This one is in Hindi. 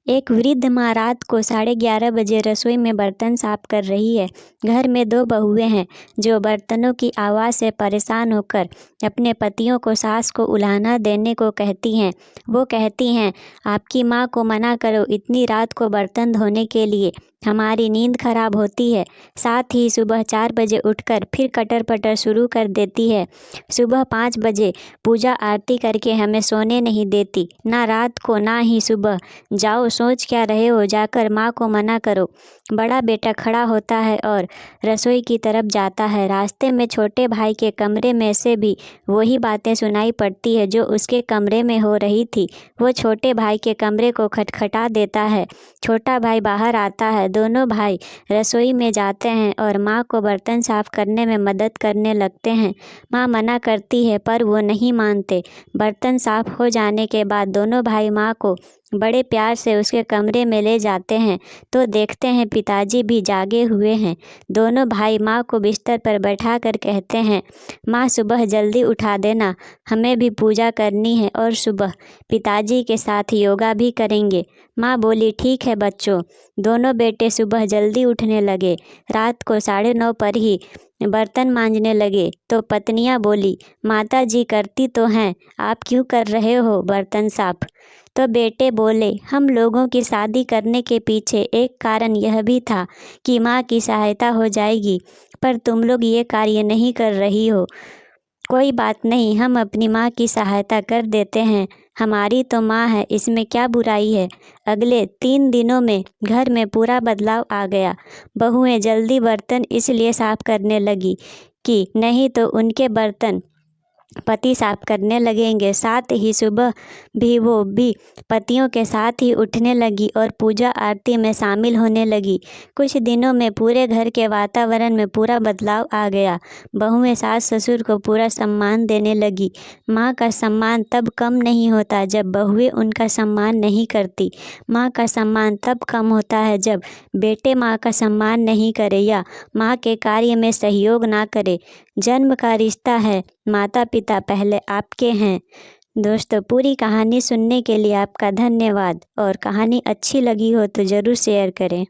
एक वृद्ध माँ रात को 11:30 बजे रसोई में बर्तन साफ कर रही है। घर में दो बहुएं हैं जो बर्तनों की आवाज़ से परेशान होकर अपने पतियों को सास को उल्हाना देने को कहती हैं। वो कहती हैं, आपकी माँ को मना करो इतनी रात को बर्तन धोने के लिए, हमारी नींद खराब होती है। साथ ही सुबह 4 बजे उठकर फिर कटर पटर शुरू कर देती है। सुबह 5 बजे पूजा आरती करके हमें सोने नहीं देती, ना रात को ना ही सुबह। जाओ, सोच क्या रहे हो, जाकर माँ को मना करो। बड़ा बेटा खड़ा होता है और रसोई की तरफ जाता है। रास्ते में छोटे भाई के कमरे में से भी वही बातें सुनाई पड़ती है जो उसके कमरे में हो रही थी। वो छोटे भाई के कमरे को खटखटा देता है। छोटा भाई बाहर आता है। दोनों भाई रसोई में जाते हैं और माँ को बर्तन साफ करने में मदद करने लगते हैं। माँ मना करती है पर वो नहीं मानते। बर्तन साफ हो जाने के बाद दोनों भाई माँ को बड़े प्यार से उसके कमरे में ले जाते हैं तो देखते हैं पिताजी भी जागे हुए हैं। दोनों भाई माँ को बिस्तर पर बैठा कर कहते हैं, माँ सुबह जल्दी उठा देना, हमें भी पूजा करनी है और सुबह पिताजी के साथ योगा भी करेंगे। माँ बोली, ठीक है बच्चों। दोनों बेटे सुबह जल्दी उठने लगे। रात को 9:30 पर ही बर्तन मांजने लगे तो पत्नियाँ बोली, माता जी करती तो हैं, आप क्यों कर रहे हो बर्तन साफ? तो बेटे बोले, हम लोगों की शादी करने के पीछे एक कारण यह भी था कि माँ की सहायता हो जाएगी, पर तुम लोग ये कार्य नहीं कर रही हो। कोई बात नहीं, हम अपनी माँ की सहायता कर देते हैं, हमारी तो माँ है, इसमें क्या बुराई है। अगले 3 दिनों में घर में पूरा बदलाव आ गया। बहुएं जल्दी बर्तन इसलिए साफ करने लगी कि नहीं तो उनके बर्तन पति साफ करने लगेंगे। साथ ही सुबह भी वो भी पतियों के साथ ही उठने लगी और पूजा आरती में शामिल होने लगी। कुछ दिनों में पूरे घर के वातावरण में पूरा बदलाव आ गया। बहुएं सास ससुर को पूरा सम्मान देने लगी। माँ का सम्मान तब कम नहीं होता जब बहुएं उनका सम्मान नहीं करती। माँ का सम्मान तब कम होता है जब बेटे माँ का सम्मान नहीं करे या माँ के कार्य में सहयोग ना करे। जन्म का रिश्ता है, माता पिता पहले आपके हैं। दोस्तों, पूरी कहानी सुनने के लिए आपका धन्यवाद और कहानी अच्छी लगी हो तो ज़रूर शेयर करें।